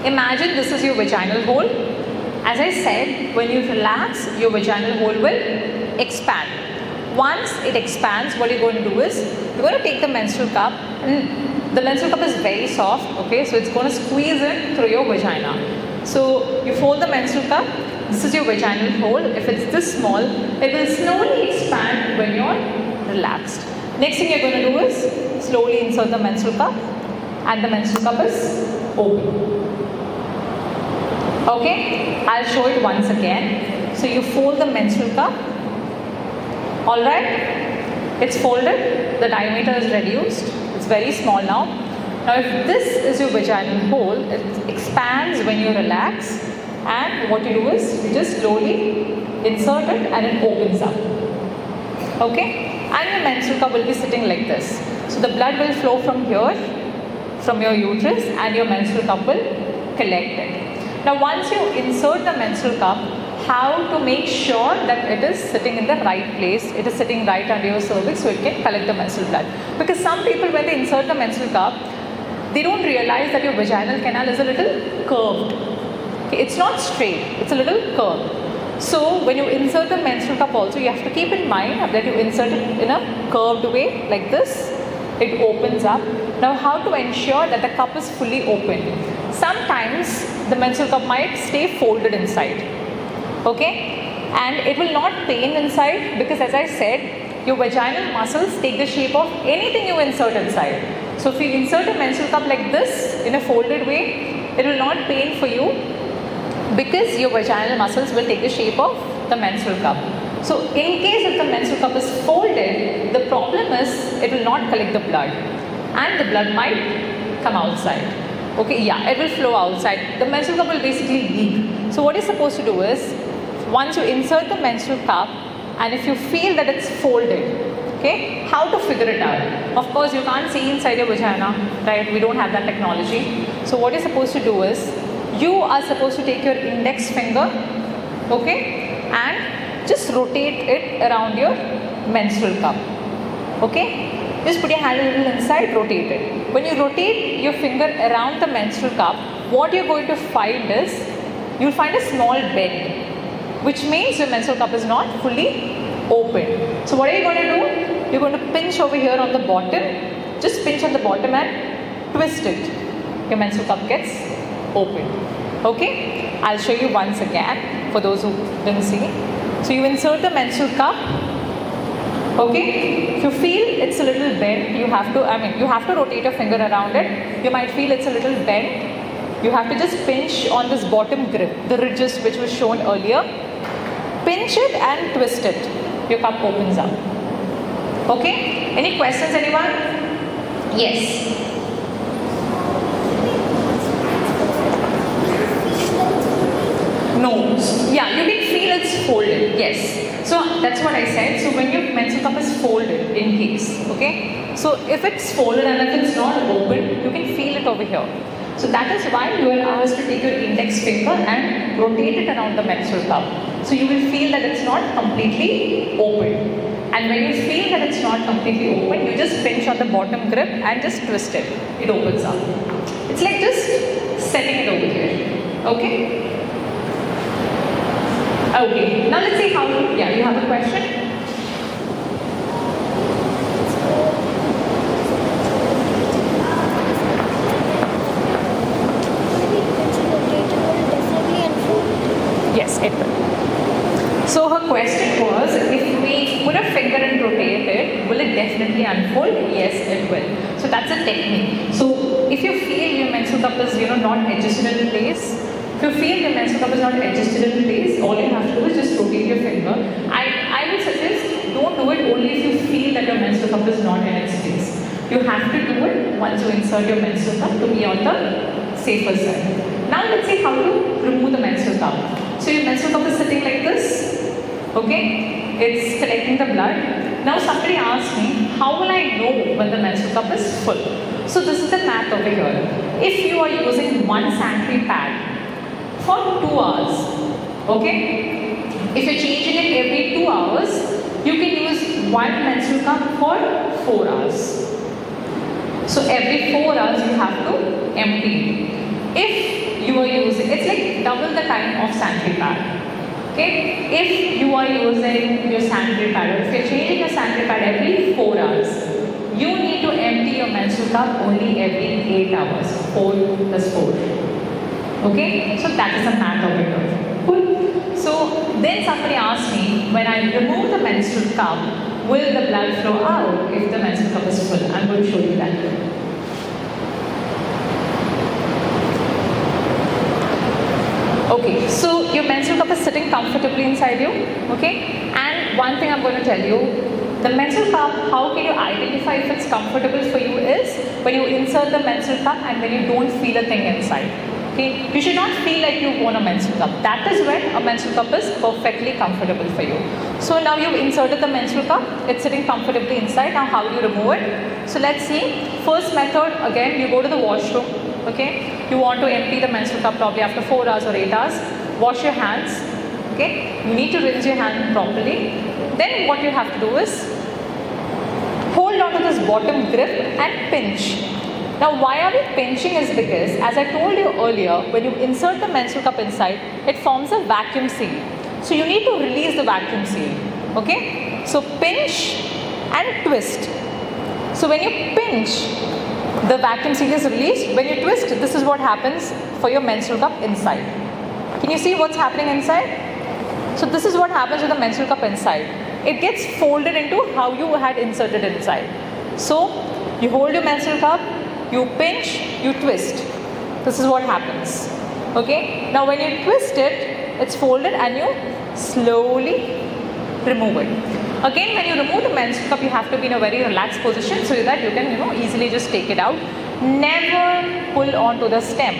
Imagine this is your vaginal hole. As I said, when you relax, your vaginal hole will expand. Once it expands, what you're going to do is, you're going to take the menstrual cup, and the menstrual cup is very soft, okay? So it's going to squeeze in through your vagina. So you fold the menstrual cup, this is your vaginal hole. If it's this small, it will slowly expand when you're relaxed. Next thing you're going to do is, slowly insert the menstrual cup, and the menstrual cup is open. Okay, I'll show it once again. So you fold the menstrual cup. Alright, it's folded, the diameter is reduced, it's very small now. Now if this is your vaginal hole, it expands when you relax, and what you do is, you just slowly insert it and it opens up. Okay, and your menstrual cup will be sitting like this. So the blood will flow from here, from your uterus, and your menstrual cup will collect it. Now once you insert the menstrual cup, how to make sure that it is sitting in the right place, it is sitting right under your cervix so it can collect the menstrual blood. Because some people, when they insert the menstrual cup, they don't realize that your vaginal canal is a little curved. Okay, it's not straight, it's a little curved. So when you insert the menstrual cup also, you have to keep in mind that you insert it in a curved way like this. It opens up. Now how to ensure that the cup is fully open? Sometimes the menstrual cup might stay folded inside, okay, and it will not pain inside because, as I said, your vaginal muscles take the shape of anything you insert inside. So if you insert a menstrual cup like this in a folded way, it will not pain for you because your vaginal muscles will take the shape of the menstrual cup. So in case if the menstrual cup is folded, the problem is it will not collect the blood and the blood might come outside. Okay, yeah, it will flow outside. The menstrual cup will basically leak. So what you're supposed to do is, once you insert the menstrual cup, and if you feel that it's folded, okay, how to figure it out? Of course, you can't see inside your vagina, right? We don't have that technology. So what you're supposed to do is, you are supposed to take your index finger, okay, and just rotate it around your menstrual cup, okay? Just put your hand a little inside, rotate it. When you rotate your finger around the menstrual cup, what you're going to find is, you'll find a small bend, which means your menstrual cup is not fully open. So what are you going to do? You're going to pinch over here on the bottom, just pinch on the bottom and twist it. Your menstrual cup gets open. Okay? I'll show you once again for those who didn't see. So you insert the menstrual cup. Okay, if you feel it's a little bent, you have to rotate your finger around it. You might feel it's a little bent. You have to just pinch on this bottom grip, the ridges which was shown earlier. Pinch it and twist it. Your cup opens up. Okay, any questions, anyone? Yes. No. Yeah, you can feel it's folded. Yes. So that's what I said. So when your menstrual cup is folded, in case, okay. So if it's folded and if it's not open, you can feel it over here. So that is why you are asked to take your index finger and rotate it around the menstrual cup. So you will feel that it's not completely open. And when you feel that it's not completely open, you just pinch on the bottom grip and just twist it. It opens up. It's like just setting it over here. Okay? Okay, now let's see how, yeah, you have a question? Yes, it will. finger and rotate it, will it definitely unfold? Yes, it will. So that's a technique. So if you feel your menstrual cup is not adjusted in place, if you feel your menstrual cup is not adjusted in place, all you have to do is just rotate your finger. I would suggest don't do it only if you feel that your menstrual cup is not in its place. You have to do it once you insert your menstrual cup to be on the safer side. Now let's see how to remove the menstrual cup. So your menstrual cup is sitting like this. Okay, it's collecting the blood. Now somebody asked me, how will I know when the menstrual cup is full? So this is the math over here. If you are using one Sandry pad for 2 hours, okay, if you're changing it every 2 hours, you can use one menstrual cup for 4 hours. So every 4 hours you have to empty. If you are using, it's like double the time of Sandry pad. Okay, if you are using your Sandry pad, or if you're changing your Sandry pad every 4 hours, you need to empty your menstrual cup only every 8 hours, 4 plus 4. Okay, so that is a math of it. Cool. So then somebody asked me, when I remove the menstrual cup, will the blood flow out if the menstrual cup is full? I'm going to show you that. Okay, so your menstrual cup is sitting comfortably inside you, okay? And one thing I'm going to tell you, the menstrual cup, how can you identify if it's comfortable for you is when you insert the menstrual cup and when you don't feel a thing inside. Okay, you should not feel like you want a menstrual cup. That is when a menstrual cup is perfectly comfortable for you. So now you've inserted the menstrual cup, it's sitting comfortably inside. Now how do you remove it? So let's see. First method, again, you go to the washroom. Okay, you want to empty the menstrual cup probably after 4 hours or 8 hours. Wash your hands. Okay, you need to rinse your hand properly. Then what you have to do is hold on to this bottom grip and pinch. Now why are we pinching is because, as I told you earlier, when you insert the menstrual cup inside, it forms a vacuum seal. So you need to release the vacuum seal. Okay, so pinch and twist. So when you pinch, the vacuum seal is released. When you twist, this is what happens for your menstrual cup inside. Can you see what's happening inside? So this is what happens with the menstrual cup inside. It gets folded into how you had inserted inside. So you hold your menstrual cup, you pinch, you twist. This is what happens. Okay. Now when you twist it, it's folded and you slowly remove it. Again, when you remove the menstrual cup, you have to be in a very relaxed position so that you can, easily just take it out. Never pull onto the stem.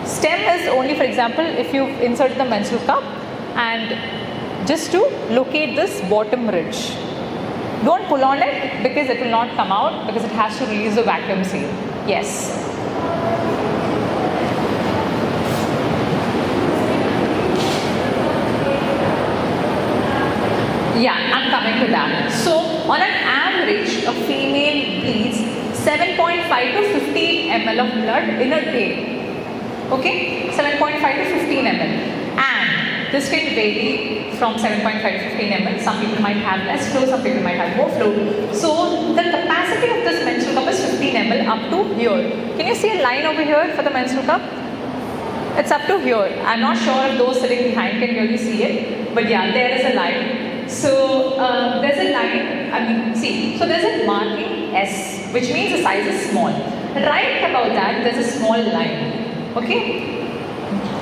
Stem is only, for example, if you insert the menstrual cup and just to locate this bottom ridge. Don't pull on it because it will not come out because it has to release the vacuum seal. Yes. Yeah, I'm coming to that. So, on an average, a female bleeds 7.5 to 15 ml of blood in a day. Okay, 7.5 to 15 ml. And this can vary from 7.5 to 15 ml. Some people might have less flow, some people might have more flow. So, the capacity of this menstrual cup is 15 ml up to here. Can you see a line over here for the menstrual cup? It's up to here. I'm not sure if those sitting behind can really see it. But yeah, there is a line. So there's a line, so there's a marking S, which means the size is small. Right about that, there's a small line. Okay?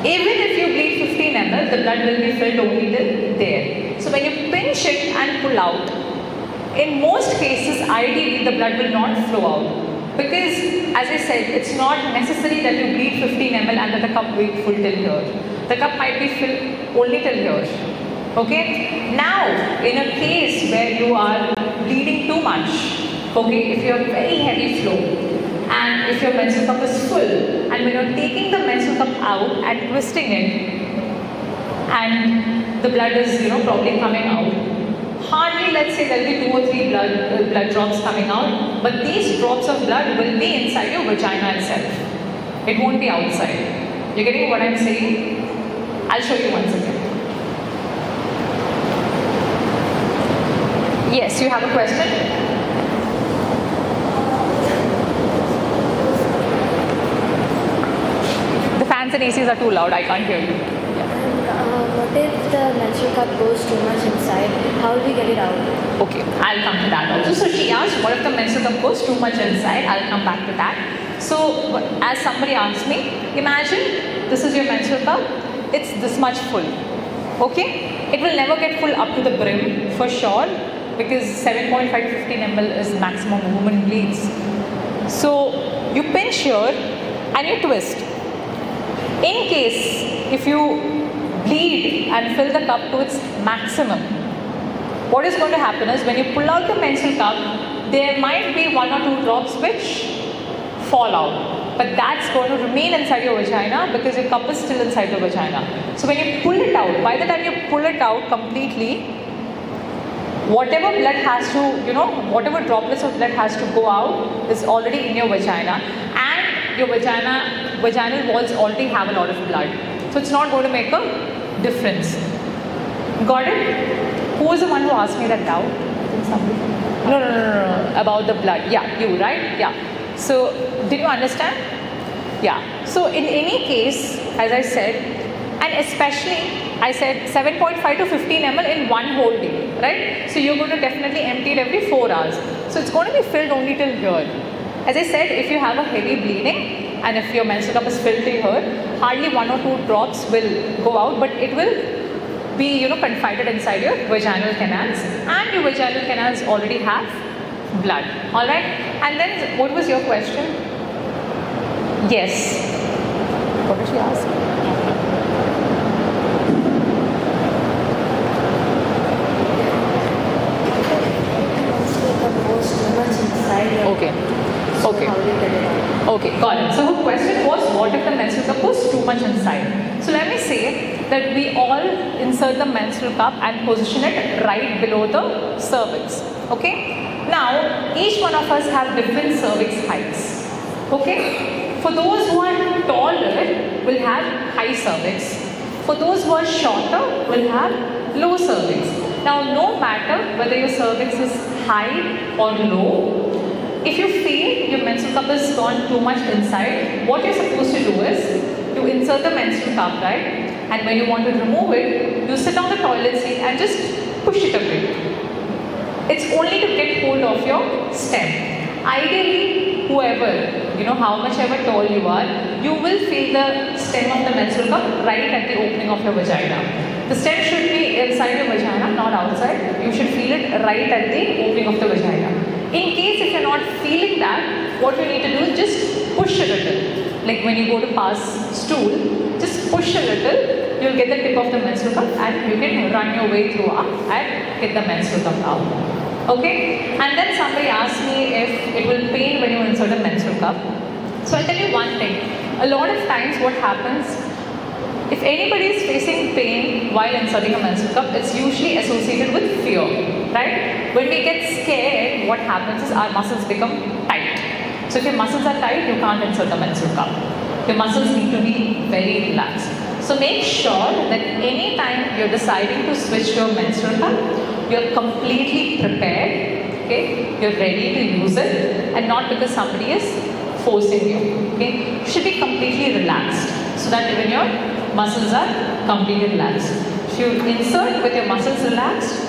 Even if you bleed 15 ml, the blood will be filled only till there. So when you pinch it and pull out, in most cases, ideally, the blood will not flow out. Because, as I said, it's not necessary that you bleed 15 ml and that the cup will be full till here. The cup might be filled only till here. Okay, now in a case where you are bleeding too much, okay, if you have very heavy flow and if your menstrual cup is full and when you're taking the menstrual cup out and twisting it and the blood is probably coming out, hardly, let's say there will be 2 or 3 blood drops coming out, but these drops of blood will be inside your vagina itself. It won't be outside. You're getting what I'm saying? I'll show you once again. Yes, you have a question? The fans and ACs are too loud, I can't hear you. Yeah. What if the menstrual cup goes too much inside? How do we get it out? Okay, I'll come to that also. So she asked, what if the menstrual cup goes too much inside? I'll come back to that. So as somebody asked me, imagine this is your menstrual cup. It's this much full. Okay? It will never get full up to the brim for sure, because 7.5 to 15 ml is maximum woman bleeds. So you pinch here and you twist. In case if you bleed and fill the cup to its maximum, what is going to happen is when you pull out the menstrual cup, there might be 1 or 2 drops which fall out, but that's going to remain inside your vagina because your cup is still inside the vagina. So when you pull it out, by the time you pull it out completely, whatever blood has to, whatever droplets of blood has to go out is already in your vagina, and your vaginal walls already have a lot of blood. So it's not going to make a difference. Got it? Who was the one who asked me that doubt? I think somebody. No. About the blood. Yeah, you, right? Yeah. So, did you understand? Yeah. So, in any case, as I said, and especially, I said 7.5 to 15 ml in one whole day, right? So, you're going to definitely empty it every 4 hours. So, it's going to be filled only till here. As I said, if you have a heavy bleeding, and if your menstrual cup is filled till here, hardly 1 or 2 drops will go out, but it will be confided inside your vaginal canals, and your vaginal canals already have blood. Alright? And then what was your question? Yes. What did she ask? Okay, got it. So her question was, what if the menstrual cup was too much inside? So let me say that we all insert the menstrual cup and position it right below the cervix. Okay? Now, each one of us have different cervix heights. Okay? For those who are taller, will have high cervix. For those who are shorter, will have low cervix. Now, no matter whether your cervix is high or low, if you feel your menstrual cup has gone too much inside, what you're supposed to do is to insert the menstrual cup, right? And when you want to remove it, you sit on the toilet seat and just push it a bit. It's only to get hold of your stem. Ideally, whoever, how much ever tall you are, you will feel the stem of the menstrual cup right at the opening of your vagina. The stem should be inside your vagina, not outside. You should feel it right at the opening of the vagina. In case if you're not feeling that, what you need to do is just push a little. Like when you go to pass stool, just push a little, you'll get the tip of the menstrual cup and you can run your way through up and get the menstrual cup out. Okay? And then somebody asked me if it will pain when you insert a menstrual cup. So I'll tell you one thing. A lot of times what happens, if anybody is facing pain while inserting a menstrual cup, it's usually associated with fear, right? When we get scared, what happens is our muscles become tight. So if your muscles are tight, you can't insert the menstrual cup. Your muscles need to be very relaxed. So make sure that anytime you're deciding to switch to a menstrual cup, you're completely prepared, okay? You're ready to use it, and not because somebody is forcing you, okay? You should be completely relaxed so that even your muscles are completely relaxed. If you insert with your muscles relaxed,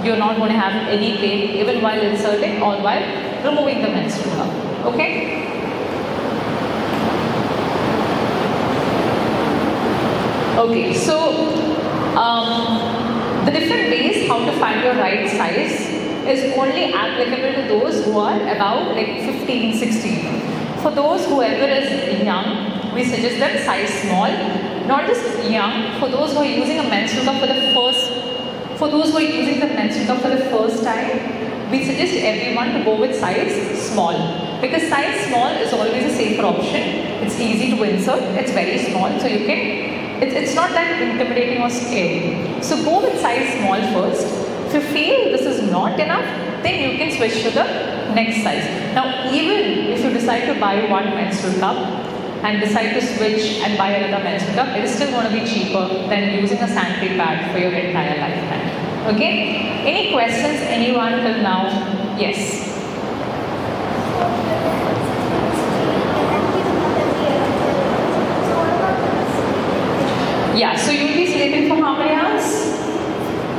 you're not going to have any pain even while inserting or while removing the menstrual cup. Okay? Okay, so the different ways how to find your right size is only applicable to those who are about like 15, 16. For those whoever is young, we suggest that size small. Not just young, for those who are using a menstrual cup for the first time, we suggest everyone to go with size small. Because size small is always a safer option. It's easy to insert, it's very small, so you can, it's not that intimidating or scary. So go with size small first. If you feel this is not enough, then you can switch to the next size. Now, even if you decide to buy one menstrual cup, and decide to switch and buy another menstrual cup, it is still going to be cheaper than using a Sandry pad for your entire lifetime. Okay? Any questions, anyone till now? Yes. Yeah, so you'll be sleeping for how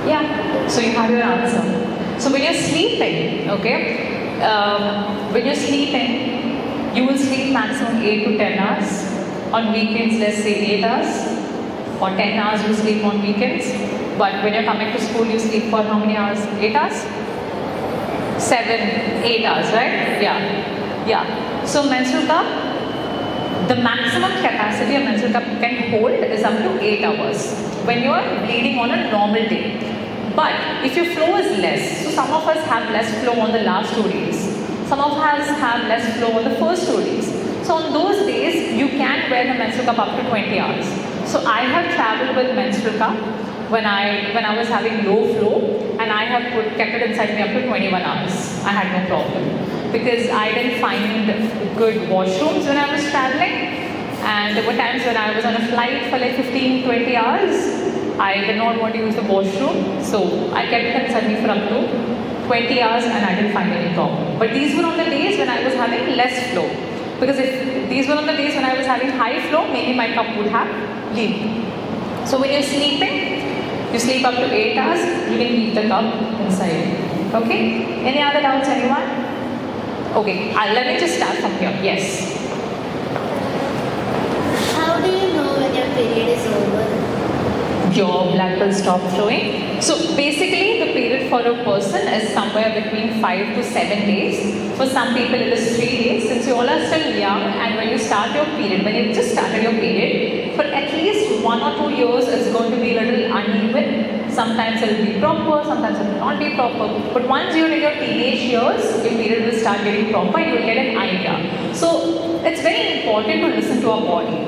Yeah, so you have your answer. So when you're sleeping, okay, when you're sleeping, you will sleep maximum 8 to 10 hours. On weekends, let's say 8 hours. Or 10 hours you sleep on weekends. But when you're coming to school, you sleep for how many hours? 8 hours? 7, 8 hours, right? Yeah. So menstrual cup, the maximum capacity a menstrual cup can hold is up to 8 hours when you are bleeding on a normal day. But if your flow is less, so some of us have less flow on the last 2 days. Some of us have less flow on the first 2 days. So on those days, you can wear the menstrual cup up to 20 hours. So I have traveled with menstrual cup when I was having low flow, and I have kept it inside me up to 21 hours. I had no problem because I didn't find good washrooms when I was traveling, and there were times when I was on a flight for like 15-20 hours. I did not want to use the washroom, so I kept it inside me for up to 20 hours and I didn't find any problem. But these were on the days when I was having less flow. Because if these were on the days when I was having high flow, maybe my cup would have leaked. So when you're sleeping, you sleep up to 8 hours, you can leave the cup inside. Okay? Any other doubts, anyone? Okay, let me just start from here. Yes. How do you know when your period is over? Your blood will stop flowing. So basically the period for a person is somewhere between 5 to 7 days. For some people it is 3 days. Since you all are still young, and when you start your period, when you just started your period, for at least 1 or 2 years it's going to be a little uneven. Sometimes it will be proper, sometimes it will not be proper. But once you're in your teenage years, your period will start getting proper and you will get an idea. So it's very important to listen to our body.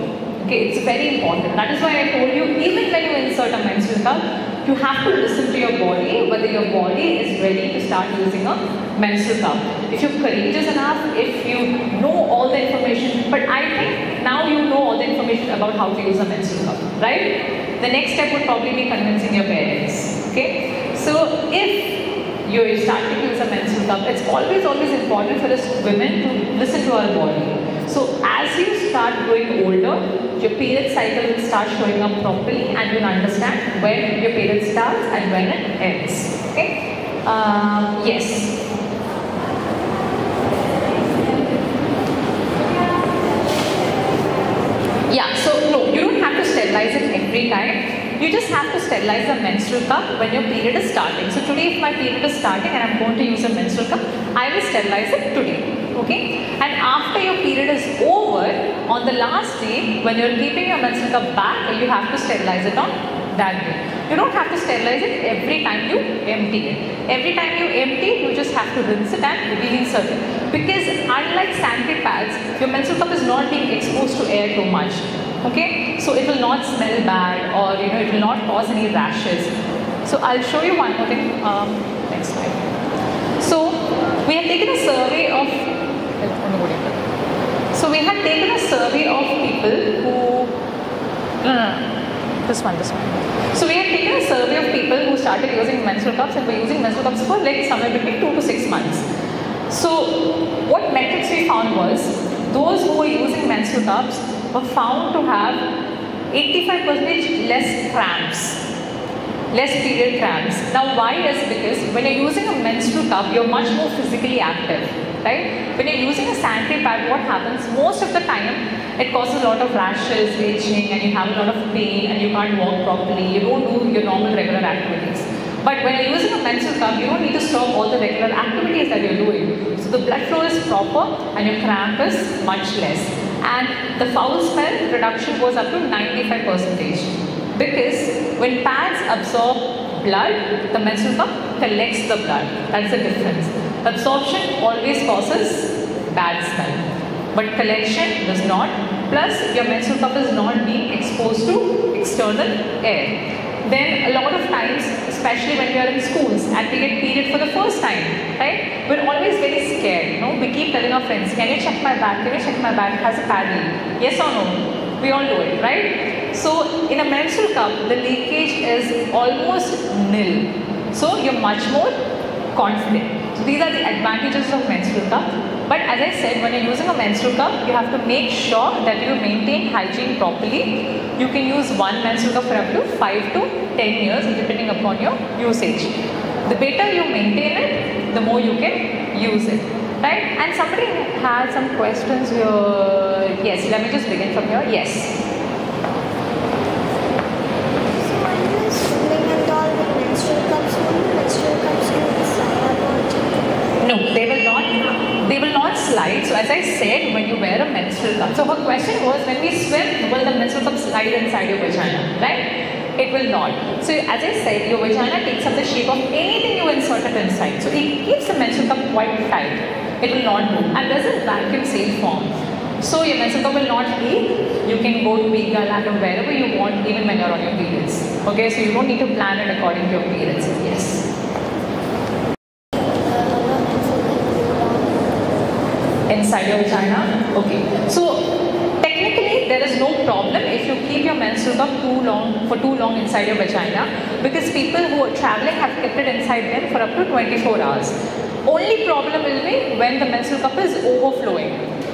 Okay, it's very important. That is why I told you, even when you insert a menstrual cup, you have to listen to your body, whether your body is ready to start using a menstrual cup. If you're courageous enough, if you know all the information, but I think now you know all the information about how to use a menstrual cup, right? The next step would probably be convincing your parents, okay? So if you're starting to use a menstrual cup, it's always important for us women to listen to our body. So as you start growing older, your period cycle will start showing up properly and you'll understand when your period starts and when it ends. Okay? Yes. Yeah, so no, you don't have to sterilize it every time. You just have to sterilize the menstrual cup when your period is starting. So today if my period is starting and I'm going to use a menstrual cup, I will sterilize it today. Okay? And after your period is over, on the last day, when you're keeping your menstrual cup back, you have to sterilize it on that day. You don't have to sterilize it every time you empty it. Every time you empty, you just have to rinse it and reinsert it. Because unlike Sandry Pads, your menstrual cup is not being exposed to air too much. Okay? So it will not smell bad, or it will not cause any rashes. So I'll show you one more thing. Next slide. So we have taken a survey of people who this one. So we have taken a survey of people who started using menstrual cups and were using menstrual cups for like somewhere between 2 to 6 months. So what metrics we found was those who were using menstrual cups were found to have 85% less cramps. Less period cramps. Now why is because when you're using a menstrual cup, you're much more physically active, right? When you're using a Sandry pad, what happens most of the time, it causes a lot of rashes, itching, and you have a lot of pain and you can't walk properly, you don't do your normal regular activities. But when you're using a menstrual cup, you don't need to stop all the regular activities that you're doing. So the blood flow is proper and your cramp is much less. And the foul smell reduction goes up to 95%. Because when pads absorb blood, the menstrual cup collects the blood. That's the difference. Absorption always causes bad smell, but collection does not. Plus, your menstrual cup is not being exposed to external air. Then a lot of times, especially when we are in schools and we get period for the first time, right? We're always very scared, We keep telling our friends, can you check my bag? Can you check my bag? Has a pad leak? Yes or no? We all do it, right? So in a menstrual cup, the leakage is almost nil. So you're much more confident. So these are the advantages of menstrual cup. But as I said, when you're using a menstrual cup, you have to make sure that you maintain hygiene properly. You can use one menstrual cup for up to 5 to 10 years depending upon your usage. The better you maintain it, the more you can use it. Right? And somebody had some questions here. Yes, let me just begin from here. Yes. So when you're swimming and all with menstrual cups, will the menstrual cups slide up or No, they will not. They will not slide. So as I said, when you wear a menstrual cup. So her question was, when we swim, will the menstrual cup slide inside your vagina? Right? It will not. So as I said, your vagina takes up the shape of anything you insert it inside. So it keeps the menstrual cup quite tight. It will not move. And there's a vacuum seal form. So your menstrual cup will not leak. You can go to Big Land or wherever you want, even when you're on your periods. Okay, so you don't need to plan it according to your periods. Yes. Inside your vagina. Okay. So technically there is no problem if you keep your menstrual cup for too long inside your vagina, because people who are traveling have kept it inside them for up to 24 hours. Only problem will be when the menstrual cup is overflowing.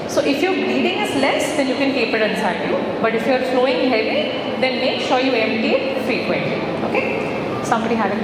So if your bleeding is less, then you can keep it inside you. But if you're flowing heavy, then make sure you empty it frequently. Okay? Somebody had a